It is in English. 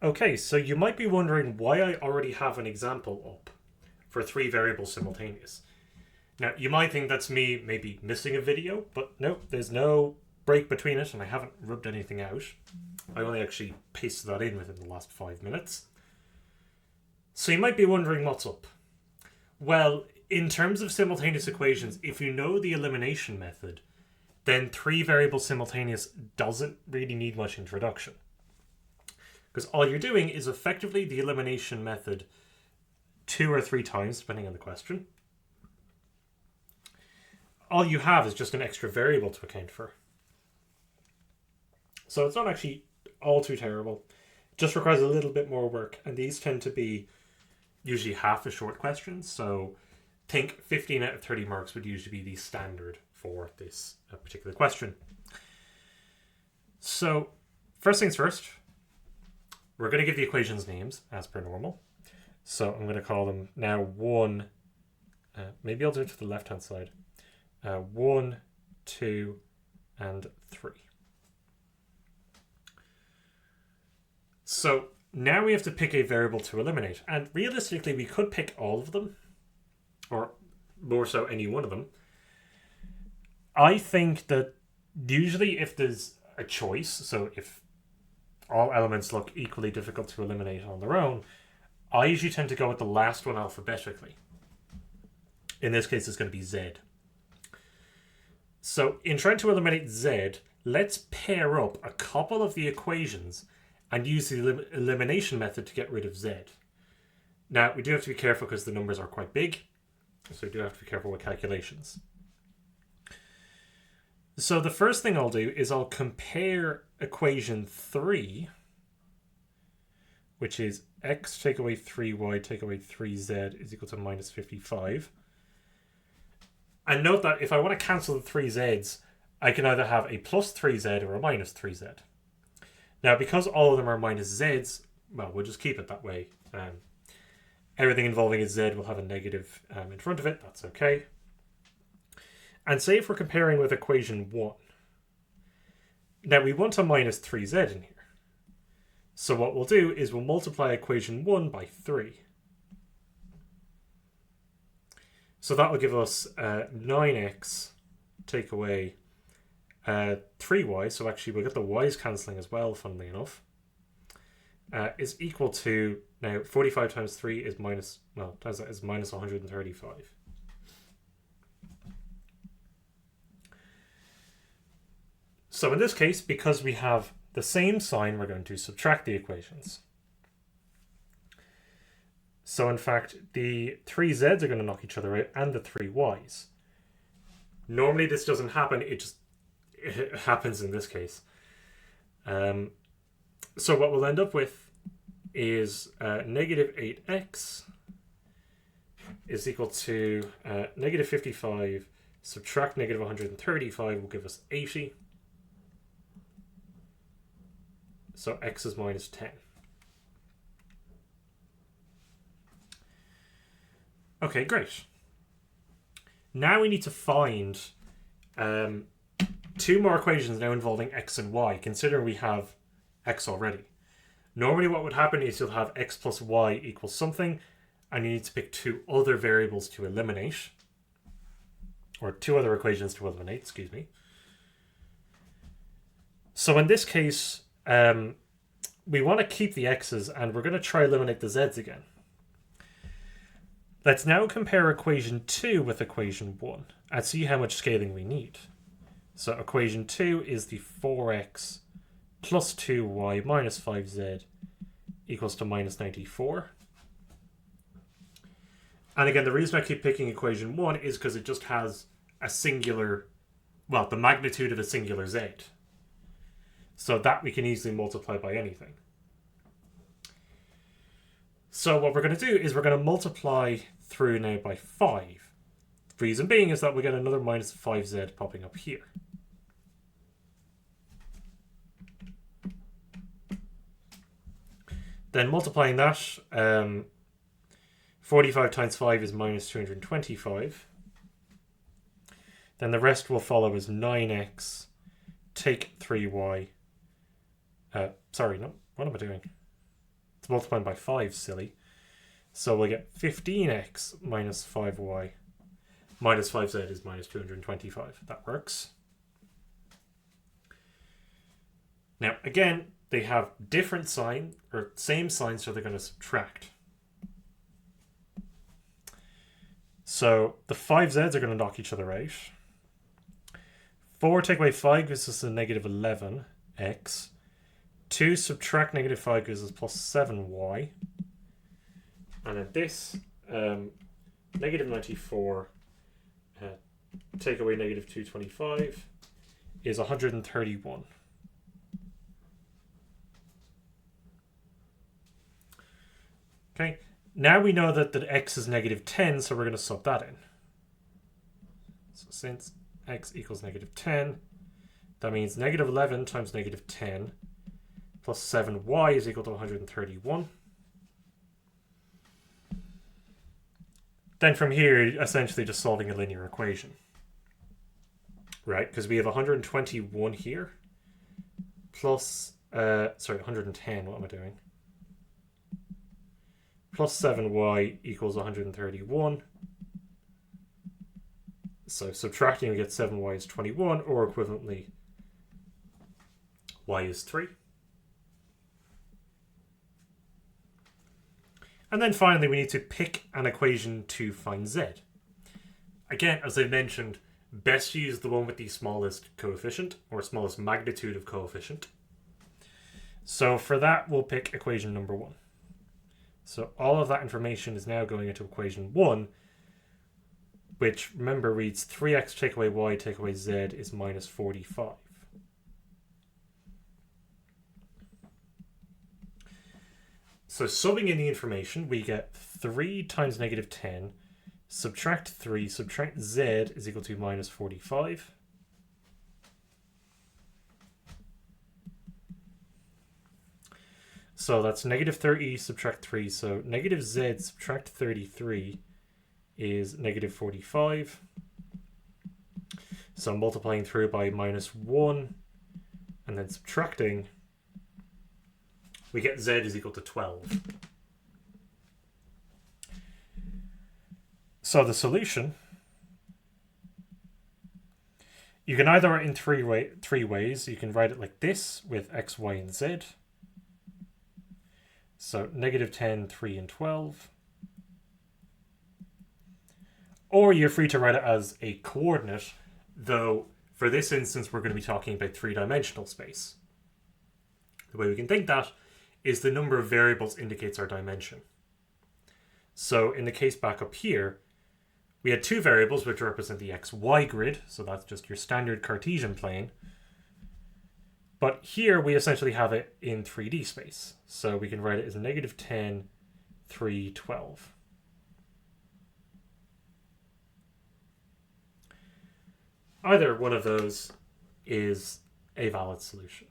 Okay, so you might be wondering why I already have an example up for 3 variables simultaneous. Now, you might think that's me maybe missing a video, but no, there's no break between it and I haven't rubbed anything out. I only actually pasted that in within the last 5 minutes. So you might be wondering what's up. Well, in terms of simultaneous equations, if you know the elimination method, then 3 variables simultaneous doesn't really need much introduction. Because all you're doing is effectively the elimination method 2 or 3 times, depending on the question. All you have is just an extra variable to account for. So it's not actually all too terrible. It just requires a little bit more work, and these tend to be usually half a short questions. So think 15 out of 30 marks would usually be the standard for this particular question. So first things first, we're going to give the equations names as per normal. So I'm going to call them now 1, maybe I'll do it to the left hand side, 1, 2, and 3. So now we have to pick a variable to eliminate, and realistically we could pick all of them, or more so any one of them. I think that usually if there's a choice, so if all elements look equally difficult to eliminate on their own, I usually tend to go with the last one alphabetically. In this case, it's going to be Z. So in trying to eliminate Z, let's pair up a couple of the equations and use the elimination method to get rid of Z. Now, we do have to be careful because the numbers are quite big, so we do have to be careful with calculations. So the first thing I'll do is I'll compare equation 3, which is x take away 3y take away 3z is equal to minus 55. And note that if I want to cancel the 3z's, I can either have a plus 3z or a minus 3z. Now, because all of them are minus z's, well, we'll just keep it that way. Everything involving a z will have a negative in front of it. That's okay. And say if we're comparing with equation 1. Now, we want a minus 3z in here. So what we'll do is we'll multiply equation 1 by 3. So that will give us 9x take away 3y. So actually we'll get the y's cancelling as well, funnily enough. Is equal to, now 45 times 3 is minus, well, times that is minus 135. So in this case, because we have the same sign, we're going to subtract the equations. So in fact, the 3z's are going to knock each other out and the 3y's. Normally this doesn't happen, it happens in this case. So what we'll end up with is negative 8x is equal to negative 55, subtract negative 135 will give us 80. So x is minus 10. Okay, great. Now we need to find 2 more equations now involving x and y, considering we have x already. Normally what would happen is you'll have x plus y equals something, and you need to pick 2 other variables to eliminate, or 2 other equations to eliminate, excuse me. So in this case, we want to keep the x's and we're going to try eliminate the z's again. Let's now compare equation 2 with equation 1 and see how much scaling we need. So equation 2 is the 4x plus 2y minus 5z equals to minus 94. And again, the reason I keep picking equation 1 is because it just has a singular, well, the magnitude of a singular z. So that we can easily multiply by anything. So what we're going to do is we're going to multiply through now by 5. The reason being is that we get another minus 5z popping up here. Then multiplying that, 45 times 5 is minus 225. Then the rest will follow as 9x, take 3y. Sorry, no, what am I doing? It's multiplying by 5, silly. So we'll get 15x minus 5y minus 5z is minus 225. That works. Now, again, they have different sign, or same sign, so they're going to subtract. So the 5z's are going to knock each other out. 4 take away 5 gives us a negative 11x. 2 subtract negative 5 gives us plus 7y. And then this, negative 94, take away negative 225 is 131. Okay, now we know that the x is negative 10, so we're going to sub that in. So since x equals negative 10, that means negative 11 times negative 10 plus 7y is equal to 131. Then from here, essentially just solving a linear equation. Right, because we have 121 here plus, 110, what am I doing? Plus 7y equals 131. So subtracting, we get 7y is 21, or equivalently, y is 3. And then finally, we need to pick an equation to find z. Again, as I mentioned, best to use the one with the smallest coefficient, or smallest magnitude of coefficient. So for that, we'll pick equation number 1. So all of that information is now going into equation 1, which, remember, reads 3x take away y take away z is minus 45. So subbing in the information, we get 3 times negative 10, subtract 3, subtract z is equal to minus 45. So that's negative 30 subtract 3. So negative z subtract 33 is negative 45. So I'm multiplying through by minus 1 and then subtracting. We get z is equal to 12. So the solution, you can either write in three ways. You can write it like this with x, y, and z. So negative 10, 3, and 12. Or you're free to write it as a coordinate, though for this instance we're going to be talking about three-dimensional space. The way we can think that is the number of variables indicates our dimension. So in the case back up here, we had 2 variables which represent the xy grid, so that's just your standard Cartesian plane. But here we essentially have it in 3D space. So we can write it as negative 10, 3, 12. Either one of those is a valid solution.